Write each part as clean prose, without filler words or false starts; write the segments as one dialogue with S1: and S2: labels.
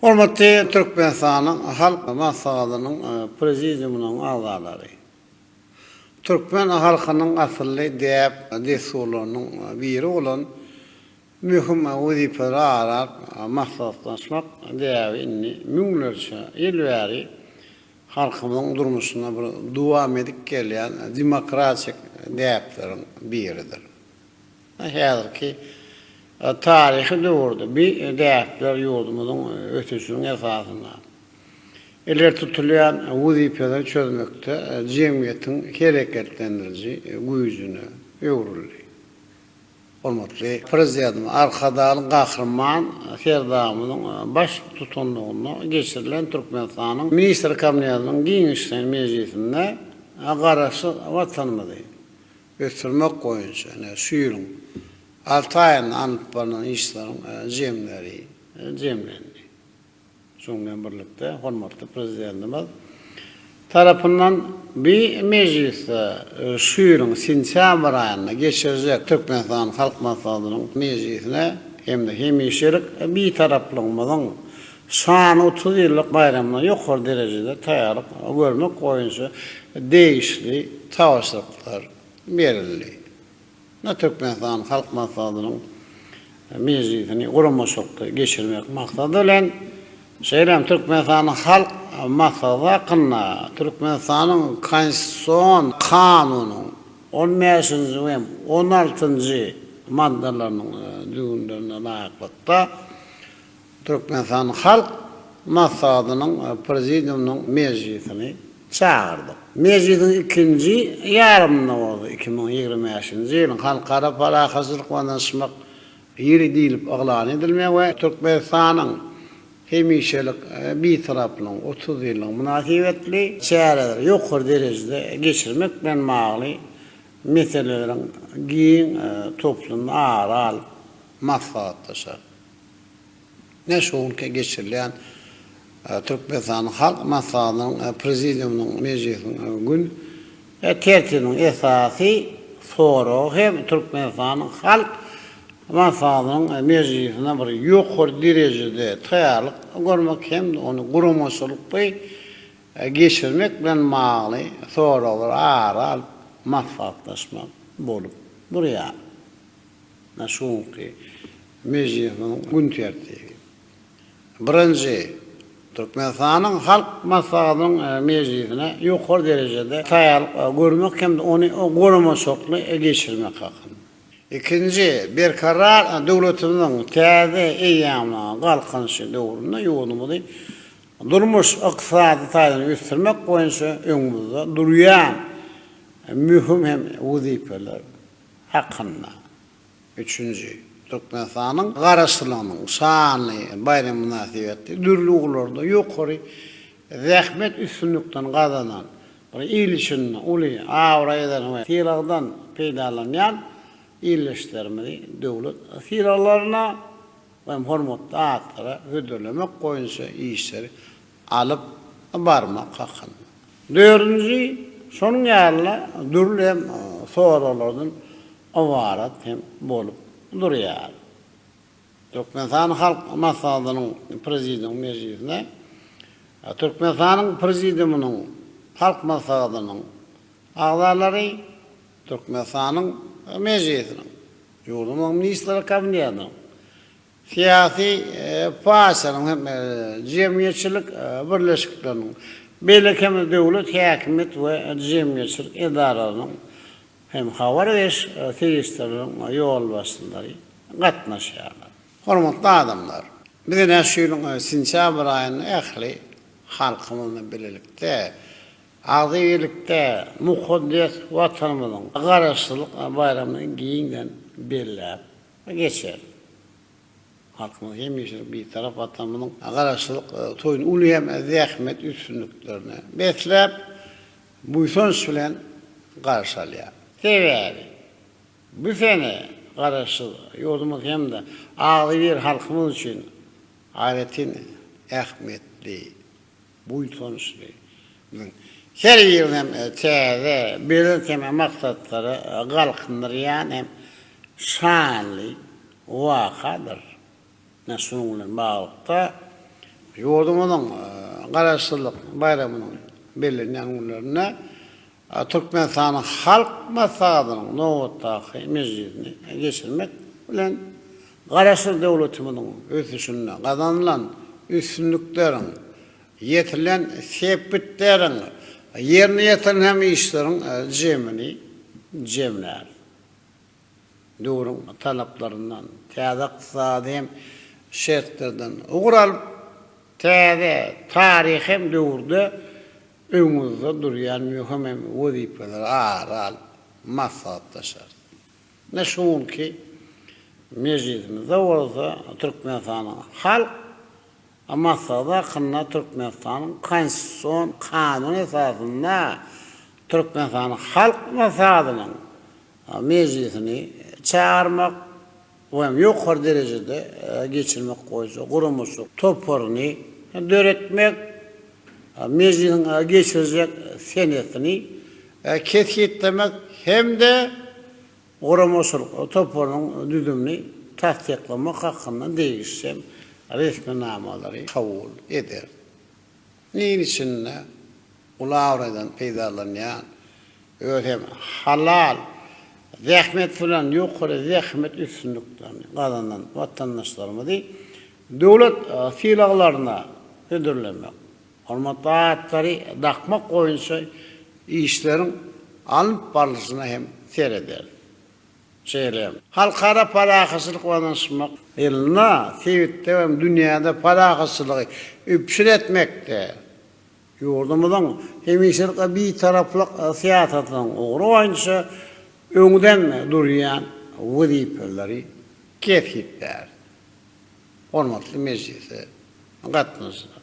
S1: Hormatly Türkmenistan'ın halk maslahatynyň prezidiumunyň agaları. Türkmen halkynyň asly däp desurlarynyň biri bolan mühim wazifeleri arar maslahatlaşmak däp inni müňlerçe elbäri halkymyň durmuşyna bir dowam edip gelýän demokratik däpleriň biridir. Häzirki tarihi döwürde bir däpler ýurdumyzyň ötüsiniň esasynda. Eler tutulýan wazifeleri çözmekde jemgyýetiň hereketlendiriji güýjüne öwrüldi. Hormatly prezident arkadaly gahrman Serdamyň baş tutanlygyna geçirilen Türkmenistanyň ministr kabinetining giňişlen mejlisinde garaşy watanymyzy göstermek goýunça süýüriň 6 ayın anıtlarının işlerin cemlendi. Şununla birlikte hormatly prezidentimiz tarafından bir mecliste şuýuryň sentyabr aýynda geçirecek Türkmenistan halk maslahatynyň meclisine hem de hemişerik bir taraflılığımızın şany 30 ýyllyk bayramyna ýokary derejede taýýarlyk görmek goýunça değişli tawassulyklar berildi. Türkmenistan halk maslahatynyň meclisini guramaşykda geçirmek maksady bilen şeýlem Türkmenistanyň halk maslahaty hakkynda Türkmenistanyň konstitusiýon kanunyň 15-nji we 16-njy maddalarynyň düýünlerine laýyklykda Türkmenistanyň halk maslahatynyň prezidiumunyň meclisini çağırdı. Meclisin ikinci yarımına oldu 2025-nji ýylyň halkara parahasyzlyk we danışmak ýeri diýilip aglan edilmek we Türkmenistanyň hemişelik bir taraplyň 30 ýyllyk münasibetli çäreleri ýokary derejede geçirmek bilen magly meseleleriň giň toplumda aral maslahatlaşar. Näşoňky geçirilen Türkmenistan halk maslahatynyň prezidiumunyň meclisiniň gün tertibiniň esasy soru hem Türkmenistanyň halk maslahatynyň meclisine bir ýokary derejede taýýarlyk görmek hem de onu guramaşykly geçirmek bilen magly soralar aral maslahatlaşmak bolup durýar. Näşoňky meclisiniň gün tertibi. Birinji Türkmenistanyň halk maslahatynyň meclisine ýokary derejede taýýarlyk görmek hem de onu guramaşykly geçirmek hakynda. İkinji, berkarar döwletimiziň täze eýamına galkanyşy döwründe ýolumyzy durmuş ykdysady taýdan östirmek boýunça öňümizde durýan mühim hem wazifeler hakynda. Üçünji, Türkmenistanyň garaşlygynyň şany bayram münasibetli dürli uglarda ýokary zähmet üstünlükden gazanan bir ilişin uly awraýdan we fiilagdan peýdalanýan ilişlerimizi döwlet fiilaglaryna we hormatly atlara hödürlemek goýunça işleri alyp barmak hakynda. Dördünji, şonuň ýalyna dürli hem soralardan awarat hem bolup durýar. Türkmenistan halk maslahatynyň prezidium meclisine Türkmenistanyň prezidiumunyň halk maslahatynyň agalary Türkmenistanyň meclisiniň ýurdumyň ministrler kabinetiň siyasi partiýasynyň hem jemgyýetçilik birleşikleriniň belekemi döwlet häkimet we jemgyýetçilik edaralarynyň hem habar veriş tesisleriniň ýol başçylary gatnaşýarlar. Hormatly adamlar, bize näşüýüň sentyabr aýynyň ähli halkymyzla birlikde azylyklykda mukaddes watanymyzyň garaşlyk bayramyny giňden belläp geçer. Halkymyz hemişe bir tarap watanymyzyň garaşlyk toýuny uly hem zähmet üstünlüklerine betlep buýsans bilen garşalýar. Sebäbi bu sene garaşy ýurdumyz hem de aly bir halkymyz üçin aýratin ähmetli buýsanyşly her ýyl hem täze belirtme maksatlary galkyndyran hem şanly wakadyr. Näşoňla bagly Yurdumuzun Garaşçılık bayramının belirlenen günlerine Türkmenistan'ın halk masadınyň Nowatdaky mejlisini geçirmek bilen Garaşçı devletimizin ösüşüne kazanılan üstünlüklerin, yetirilen sepetlerin, yerine yetiren hem işlerin cemler. Doğrun talaplarından, täze iqtisady hem şertlerden uğralıp, täze tarih hem döwürde öňümizde durýan mühim hem wezipeler aral maksat taşar. Näşuň ki mejlisimizde bolsa Türkmenistanyň halk masada kynna Türkmenistanyň konstitusiýon kanun esasynda Türkmenistanyň halk masadynyň mejlisini çağırmak ve yukarı derecede geçirmek koyucu, kurumuşu, toparını döretmek, meclisin geçirecek senetini ketkitlemek hem de kurumuşu, toparının düzümünü tasdiklamak hakkında değişsem resminamaları kabul eder. Neyin içinde ulavradan peydalanan ötem halal zahmet falan yukarı zahmet üstünlüklerini kazanan vatandaşlarımızı devlet silahlarına ödüllemek, hormatları takmak koyunca işlerin alınıp barlısına hem seyreder. Halkara parakasılık vatandaşmak, yılına, sevette ve dünyada parakasılığı üpsür etmekte. Yurdumuzun hemişirka bir taraflık siyasetinin uğru oyunca öňden durýan wezipeleri ketkitler. Hormatly mejlise gatnaşylar.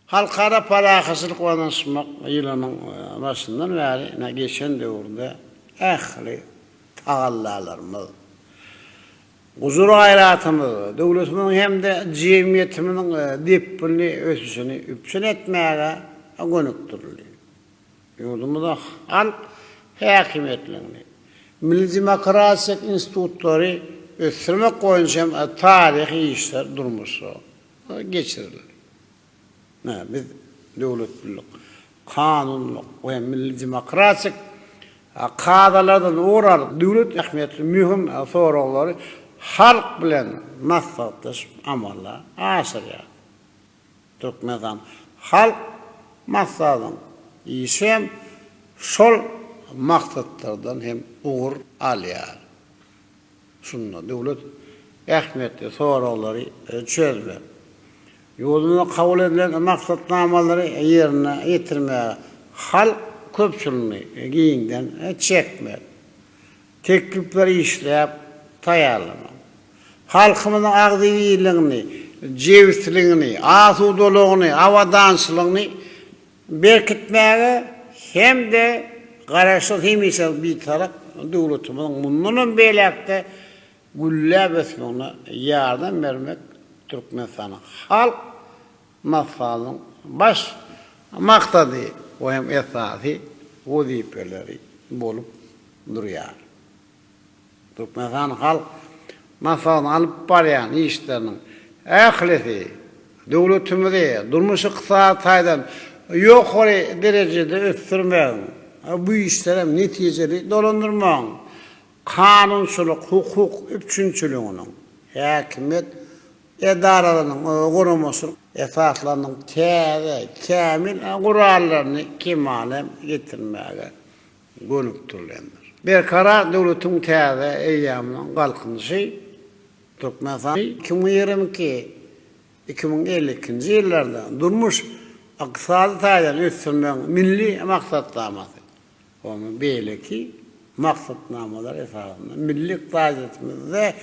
S1: Halkara parakasılık vatandaşmak ýylynyň başyndan bäri geçen döwürde ähli tagallalarymyz, huzur gaýratymyz, döwletimiň hem de jemgyýetimiň depini ösüşini üpsün etmäge gönükdirilýär. Ýurdumyzda halk häkimetlerini Milli Demokratik institutları ösürmek boyunca tarihi işler durmuşu geçirilir. Biz devletlilik, kanunluk ve milli demokratik kadalardan uğrar devlet ahmetli mühim soruları halk bilen maslahatlaşıp amalla aşırıyor. Türkmenistan halk maslahatın işem şol maksatlardan hem uğur alýar. Şunda devlet ähmetli soraları çözler. Ýoluna kabul edilen maksatnamaları yerine ýetirmäge halk köpçülüğünü giýinden çekmek. Teklipleri işläp taýýarlamak. Halkymyzyň agdyýylygyny, jewsizligini, asudalygyny, awadançylygyny berkitmäge hem de Garaşçılık hemişe bir taraf devletimiň mundan beýlekde güllä besmegine ýardam bermek Türkmenistanyň halk maslahatynyň baş maksady we hem esasy wezipeleri bolup durýar. Türkmenistan halk maslahatyny alyp barýan işleriniň ählisi devletimizi durmuşy kısa taýdan ýokary derejede ösürmek, bu işlere neticeli dolandırmak, kanunçuluk, hukuk, üçüncülüğünün, hükümet edaralarının kurulması esaslarının kamil kurallarını kemale getirmeye gönüktürlendir. Bir karar devletin täze eýýamynyň galkynşy Türkmenistan 2022-2052 ýyllarda durmuş iqtisady taýdan ösürmek milli maksatnamasy. Onu beýleki maksatnamalar esasında milli iqtisadyatymyzda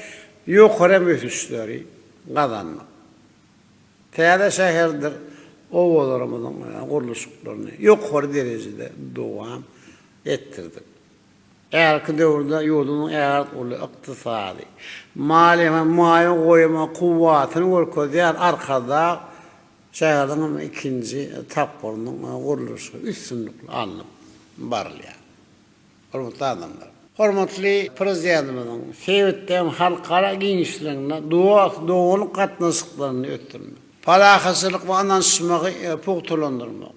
S1: ýokary ösüşleri gazanmak. Täze şäherdir owalarymyzyň guruluşlaryny ýokary derejede dowam ettirdik. Erki döwürde ýurdumyň äger uly iqtisady, mali maýa goýma kuwwatyny görkezýär arkada şäherdiň ikinji tapyrynyň guruluşy üstünlikli alınıp barylýar. Hormatly adamlar. Hormatly prezidentimiň Sewitden halkara giňişligine dowany gatnaşyklaryny ötürmek. Palahasılık ve anansımağı puhtulandırmak.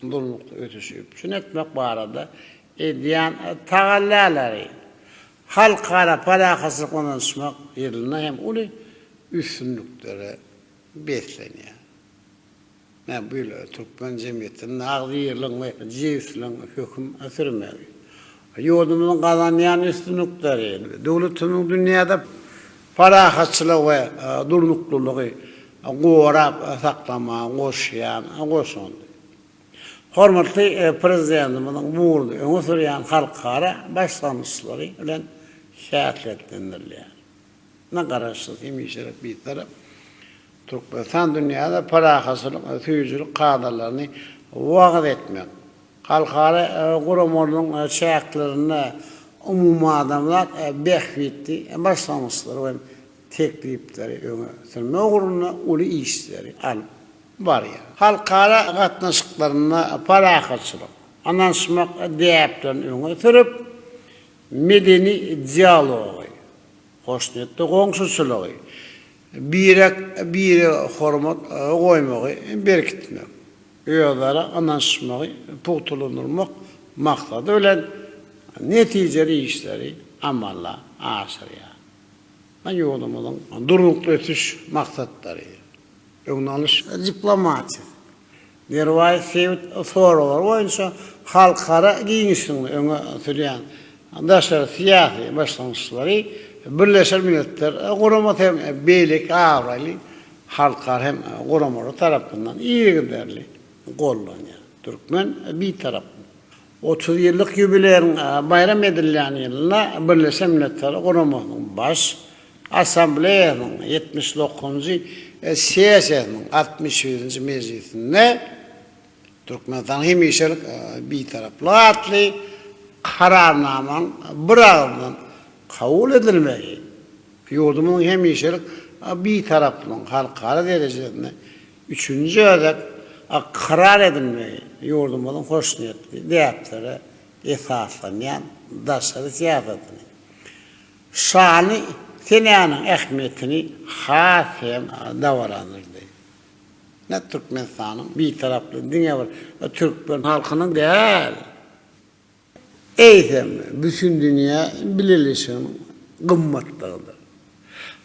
S1: Durlukta ötüşüp. Şunu etmek barada diyen tağallaları halkara palahasılık ve anansımak yerine hem ulu üstünlükleri besleniyor. Ben böyle Türkmen cemiyetinin ağzı yerliğin ve cevizliğin hüküm sürmüyor. Yolumuzun kazanlayan üstünlükleri, devletimin dünyada palahasılık ve durlukluluğu qorap saklama, qoşuyan, qoşundu. Hormatly prezidentimizin buğurdu, öňe sürýän halkara başlanmışlary bilen şäherletdirilýär. Ne garaşsyz hemişerek bir tarap Türkmenistan dünyada palahasılık, tüýüjülük kadrlaryny wagt etmek. Halkara guramalyň şähertlerini umum adamlar behwitdi, başlanmışlary teklipleri öňe sürme uğruna uly işleri alyp barýar. Halkara gatnaşyklaryna palahasçylyk, anansmak diýipden öňe sürüp medeni dialogy, hoşnetli goňşuçylygy, bire hormat goýmagy berkitmek. Ýöňlere anansmagy puhtulandyrmak maksady bilen netijeli işleri amalla aşyrýar. Ben yolumuzun durlukta ötüş maksatları. Öňalış diplomatiya. Derway sevit soralar boýunça halkara giňişini öňe sürýän daşary siýasy başlanýşlary Birleşen Milletler guramat hem beýlik awraly halkar hem guramary tarapyndan ýigderli gollanýar. Türkmen bir tarap 30 ýyllyk ýübileýiň bayram edilýän ýylyna Birleşen Milletler guramanyň baş Assambleýanyň 79-njy sesiýasynyň 61-nji mejlisinde Türkmenistan hemişelik bir taraply kararnamaň bir agymyň kabul edilmegi. Ýurdumyň hemişelik bir taraplyň halkara derejede 3-nji ödek karar edilmegi. Ýurdumyň hoşnetli diýipleri esaslanýan daşary siýasatyny. Şany Sena'nın ehmiyetini hasem davaranırdı. Ne Türkmenistan'ın bir taraflı dünya var. Türkmen halkının değil. Eysem bütün dünya bililişinin kımmatlığıdır.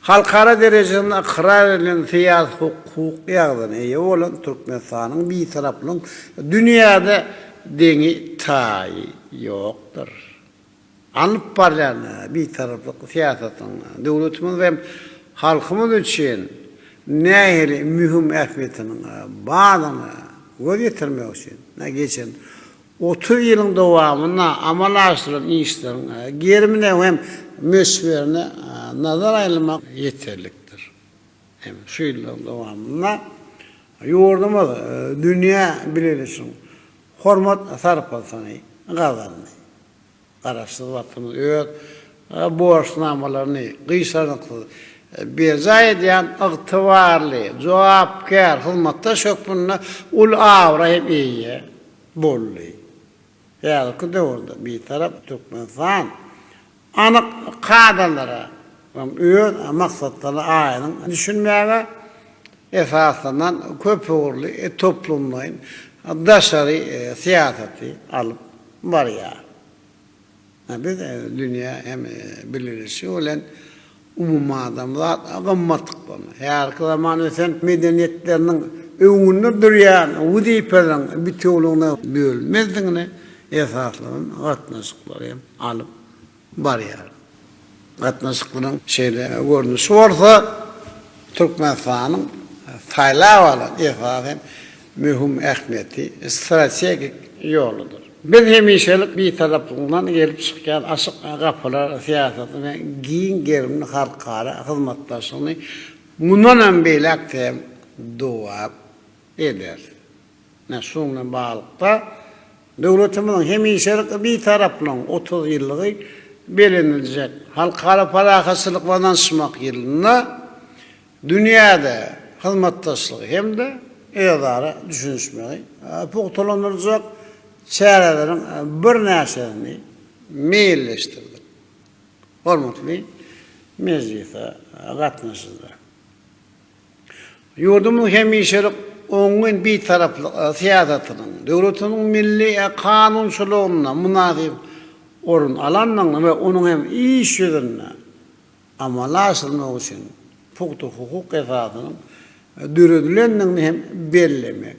S1: Halkara derecede karar edilen siyasi hukuk yağdığını iyi olan Türkmenistan'ın bir tarafının dünyada deni tayi yoktur. Anıp baryan bir taraflık siyasetin devletimiz ve halkımız için nehri mühim ehmiyetinin bağını göz getirmek için geçen 30 yılın devamında amalaştırılan işlerin gerimine hem müsverine nazar ayırmak yeterliktir. Hem şu yılın devamında yurdumuz dünya bilirsin hormat sarpasını kazandı. Garaşsyz wagtymyz öýt, borçnamalarını, gysarlykly berza edýän ygtybarly, jogapkar hyzmatda şökmünde ul awra hem eýe bolly. Ýa-da döwürde bir tarap Türkmenistan anyk kadrlara öýt maksatlaryny aýynyň düşünmäge esaslanan köp uğurly toplumlaryň daşary siýasaty alyp barýar. Biz dünya hem bilirisi olan umum adamlar agammatlıklarını. Her zaman ösen medeniyetlerinin öňünde durýan wüzipelerin bütünlüğüne bölmezdiňine esaslanan gatnaşyklary hem alyp barýar. Gatnaşyklaryň şeýle görnüşi bolsa Türkmenistanyň taýlap alan esas hem mühim ähmiýeti strategik ýoludur. Biz hemişelik bir tarafından gelip çıkan açık kapılar siyasetine giyin gerimli halkara hizmetlaşını bundan beylekte dua eder. Ne sonuna bağlıkta devletimizin hemişelik bir tarafından 30 yıllığı belirlenecek halkara palahasçılık ve danışmak yılına dünyada hizmetlaşlığı hem de idare düşünüşmeyi puhtulandıracak çärelerin bir näseni meýilleşdirdi. Hormatly mejlise gatnaşyjylar. Yurdumuz hemişelik oňun bir taraply siýasatynyň, döwletiniň milli kanunçylygyna münasip orun alannyň we onuň hem iş ýüzüne amala aşylmak üçin pukty hukuk esasynyň düredilenini hem bellemek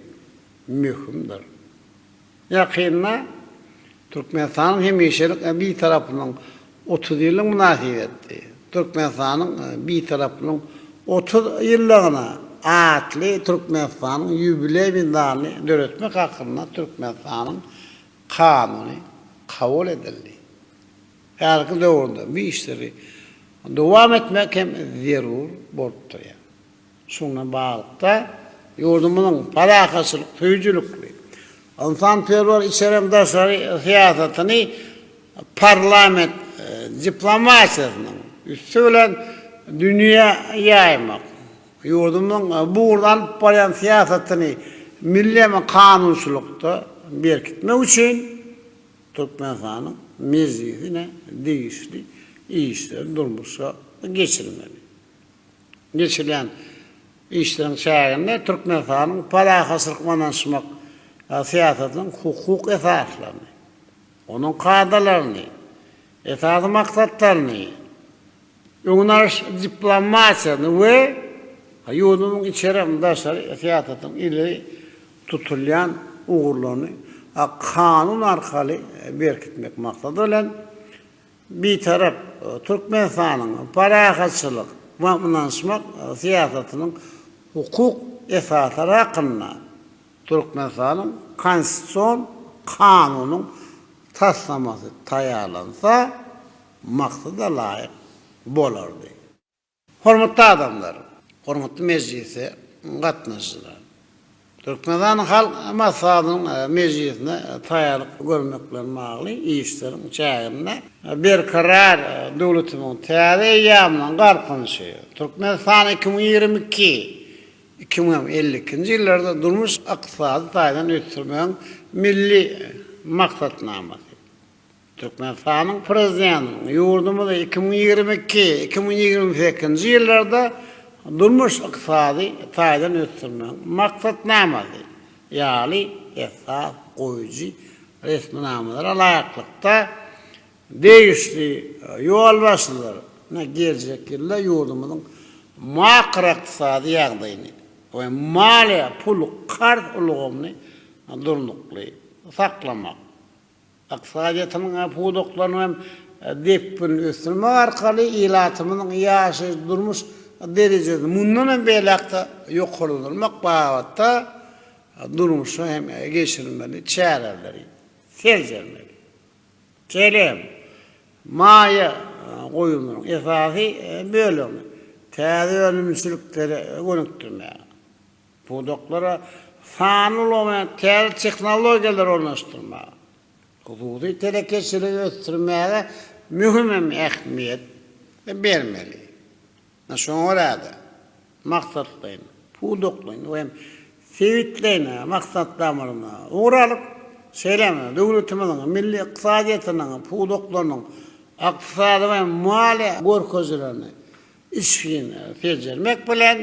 S1: mühimdir. Ýakynda Türkmenistanyň hemişelik bir tarapynyň 30 ýyllyk münasibeti, Türkmenistanyň bir tarapynyň 30 ýyllygyna atly Türkmenistanyň ýübileyini döretmek hakynda Türkmenistanyň kanuny kabul edildi. Härki döwürde bu işleri dowam etmek hem zerur bolupdyr. Şuna baglypda ýurdumynyň palakaçylyk, tüýjülükli, insanperwer içeremdaşary siýasatyny parlament diplomatiýasynyň üstü bilen dünýä ýaymak. Ýurdumyň burdan barýan siýasatyny milli kanunçylykda berkitmek üçin Türkmenistanyň mezgitine değişli işler durmuşa geçirilmeli. Geçirilen işlerin çağında Türkmenistanyň palakaçylyk manaşmak siýasatynyň hukuk esaslaryny, onuň kaydalaryny, esasy maksatlaryny, öňüňarş diplomatiýany we ýurdumyň içeremdaşary siýasatynyň ileri tutulýan ugurlaryny kanun arkaly berkitmek maksadı bilen bir tarap Türkmenistanyň palakaçylyk we manaşmak siýasatynyň hukuk esaslary hakynda Türkmenistanyň konstitusiýon kanunyň taslamasy taýýarlansa maksada laýyk bolardy. Hormatly adamlar, hormatly mejlise gatnaşjylar. Türkmenistanyň halk maslahatynyň mejlisine taýýarlyk görmekler magly işleriň çağında bir karar döwletimiň täze ýamynyň garpynyşy. Türkmenistan 2022-2052 ýyllarda durmuş ykdysady taýdan ötürmeň milli maksatnamasy. Türkmenistanyň prezidenti ýurdumyzda 2022-2028 ýyllarda durmuş ykdysady taýdan ötürmeň maksatnamasy, ýaly esas goýujy resmnamalar alaýaklykda değişli ýol başlary geljek ýylda ýurdumyzyň makro ykdysady ýagdaýyny we maliýe pul kart ulgamyny durnukly saklamak. Ykdysadyýatynyň pudoklaryny hem depin ösürmek arkaly ýylatymynyň ýaşy durmuş derecede mundan belakta ýokalmak bagatda durmuşa hem geçirilmeli, çäreleri, serjermeli. Çelem, maýa goýulmagyň esasy bölümi, täze ölümsizlikleri gönükdirmek. Pudoklara sany bolmaýan täze tehnologiýalar ornaşdyrmak. Hukuky telekeçiligi ösdürmäge mühim ähmiýet bermeli. Şoňa maksatlaryny, pudoklaryny we sewitlerini maksatlaryna uğralyp seýleme döwletimiň milli ykdysadyýatynyň pudoklarynyň ykdysady we maliýe görkezlerini işin ferjermek bilen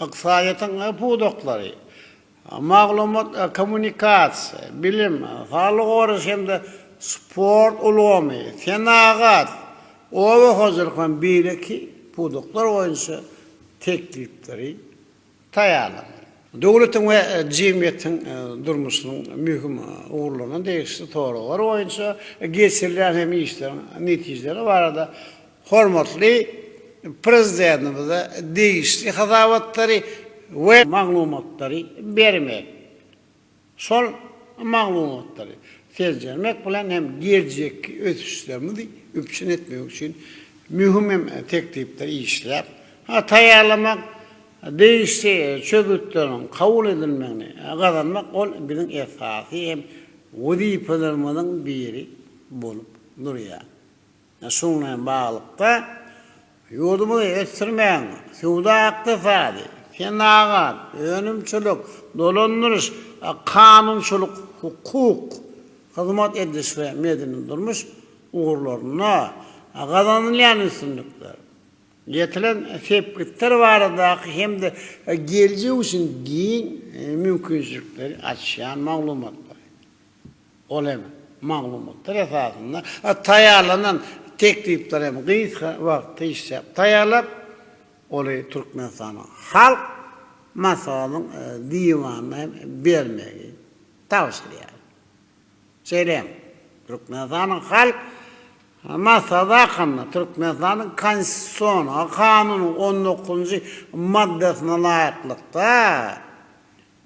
S1: ykdysadyýatyň pudoklary, maglumat, kommunikasiýa, bilim, sağlyk oruç hemde sport ulgamy, senagat, owa hazırlyk bireki pudoklar boýunça teklipleri taýýarlanmaly. Döwletiň we jemgyýetiň durmuşynyň mühim ugurlaryny değişli toralar boýunça geçirilen hem işleriň netijeleri barada hormatly prezidentimize değişli hazawatlary we maglumatlary bermek. Şol maglumatlary serjermek bilen hem geljek ötüşlerimizi üpçün etmek üçin mühim teklipler işler. Taýýarlamak, değişli çögütlerin kabul edilmegini gazanmak ol biziň esasy hem wezipelerimizden biri bolup durýar. Şoňa baglypda ýurdumyzy ösdürmeň, suwda ykdysady, senagat, önümçilik, dolandyryş, kanunçylyk, hukuk, hyzmat ediş we medeni durmuş ugurlaryna gazanylýan üstünlikler Getiren tepkitler var hem de geleceği için giyin mümkünçülükleri açıyan maglumatlar. Olema maglumatlar esasında tayarlanan teklifler hem kıysa vakti işte tayarlap olayı Türkmenistan'a halk masalın divanına hem vermeyi tavsiye yani. Söyleyeyim. Türkmenistan'ın halk masada kanlı Türkmenistan'ın konstisyonu, kanunun 19. maddesine layıklıkta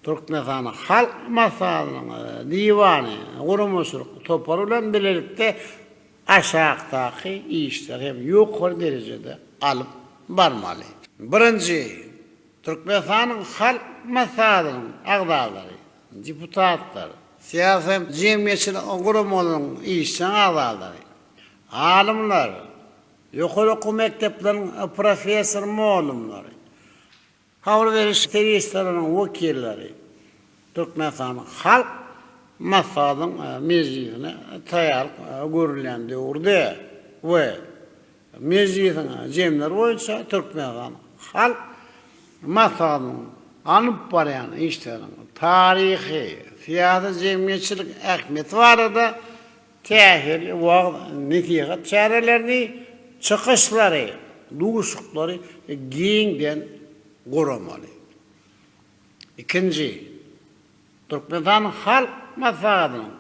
S1: Türkmenistan'ın halk masadının divanı, kurumuşluk toparılan birlikte aşağıdaki işler hem yukarı derecede alıp varmalı. Birinci, Türkmenistan'ın halk masadının ağdaları, deputatları, siyasi cemiyetçilik kurumunun işçi ağdaları, alimler, yukarı okul mekteplerinin profesör muallimleri, havlu veriş teröristlerinin vekilleri, Türkmenistan'ın halk masadının meclisine tayarlık görülendiğirdi ve meclisin cemleri boyunca Türkmenistan'ın halk masadının anıp barayan işlerin tarihi, siyasi cemiyetçilik ehemmiyeti vardı. Tehir, netihat çarelerini, çıkışları, duşukları giyinden korumalı. İkinci, Türkmenistan'ın halk masadının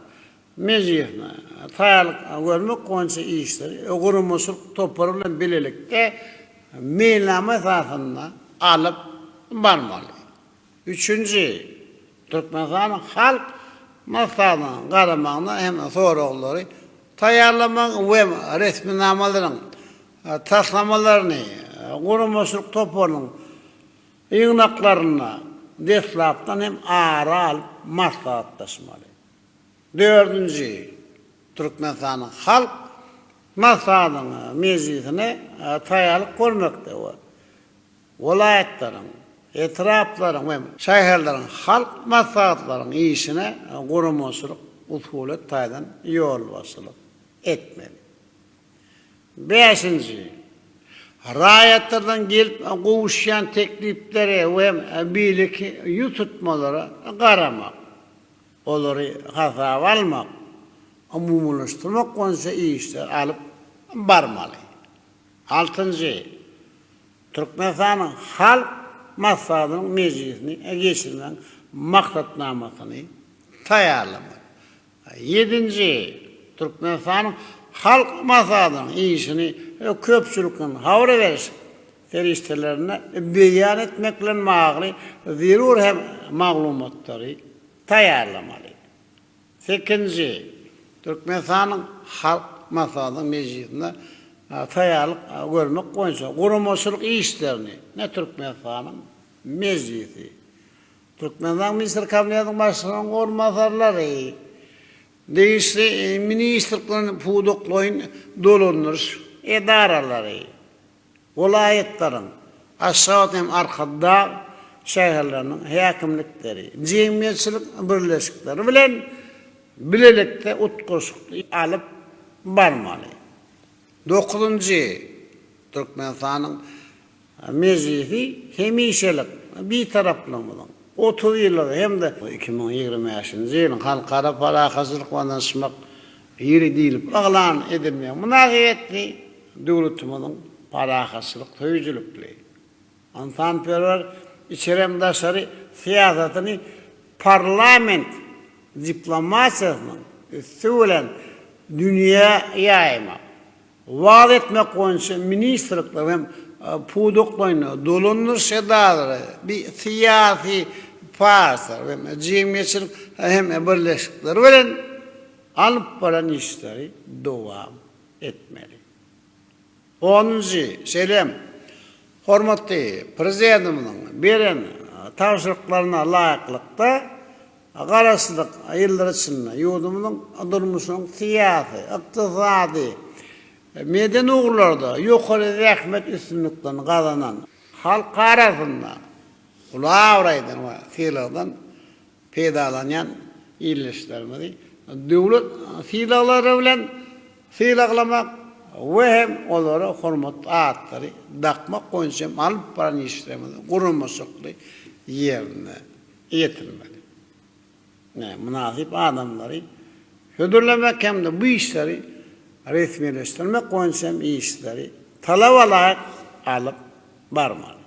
S1: meclisine tayarlık görmek konuşu işleri, kurumuşluk toparıyla birlikte meyleme esasında alıp varmalı. Üçüncü, Türkmenistan'ın halk masadının karamağına hem soruları tayarlamak ve resminamaların taslamalarını kurumuşluk topunun iğnaklarına deslaptan hem ağır alıp maslahat taşımalı. Dördüncü, Türkmenistan'ın halk masadının meclisine tayarlık görmekte var. Vilayetlerin, etrafların ve şehirlerin halk maslahatların işine kurumuşluk usulü taydan yol basılıp etmeli. Beşinci, rayetlerden gelip kuvuşan teklifleri ve birlik yututmaları karamak, onları hasap almak, umumlaştırmak konusu işler alıp varmalı. Altıncı, Türkmenistan'ın halk masadının meclisini geçirilen maksatnamasını tayarlamak. Yedinci, Türkmenistan'ın halk masadının işini köpçülükün havra veriş teröristlerine beyan etmekle mağlı zirur hem maglumatları tayarlamalı. Sekizinci, Türkmenistan'ın halk masadının meclisinde tayarlık görmek koyunca kurumuşluk işlerini ne Türkmenistan'ın meclisi, Türkmenistan Minister Kabineti'nin başkanının ormanlarları, değişti ministerlerin puduklayın dolunur, idaraları, vilayetlerin, aşağı hem arkada şehirlerinin hakimlikleri, cemiyetçilik birleşikleri bilen birlikte utkusuklu alıp varmalı. Dokuzuncu, Türkmenistan'ın meclisi hemişelik bir taraflamadan 30 yıllık hem de 2025 yılın halkara parakasılık ve danışmak yeri değilip ağlan edilmeye münasebetli devletimizin parakasılık töyücülükleri. Antanperver içeremdaşları siyasetini parlament diplomasiyasının üstüyle dünya yaymak. Vaat etmek konusu ministerlikler hem puduklarını dolunur sedaları bir siyasi partiler hem cemiyetçilik hem birleşikler veren alıp varan işleri devam etmeli. 10. Selam, hürmetli Prezidentimizin veren tavsiyelerine layıklıkta karasılık yıllar içinde yurdumuzun durmuşunun siyasi, iktisadi, medeni uğurlarda yukarı rahmet üstünlüklerini kazanan halk arasında ulavraydan ve fiiladan peydalanan ilişkilerimizi devlet fiilaları bilen fiilaklamak ve hem olara hurmat aatları dakmak koyunsam alıp paranı işlemeli, kurumasıklı yerine yetirmeli. Ne, münasip adamları hüdürlemek hem de bu işleri resmileştirmek koyunsam iyi işleri talep olarak alıp barmalı.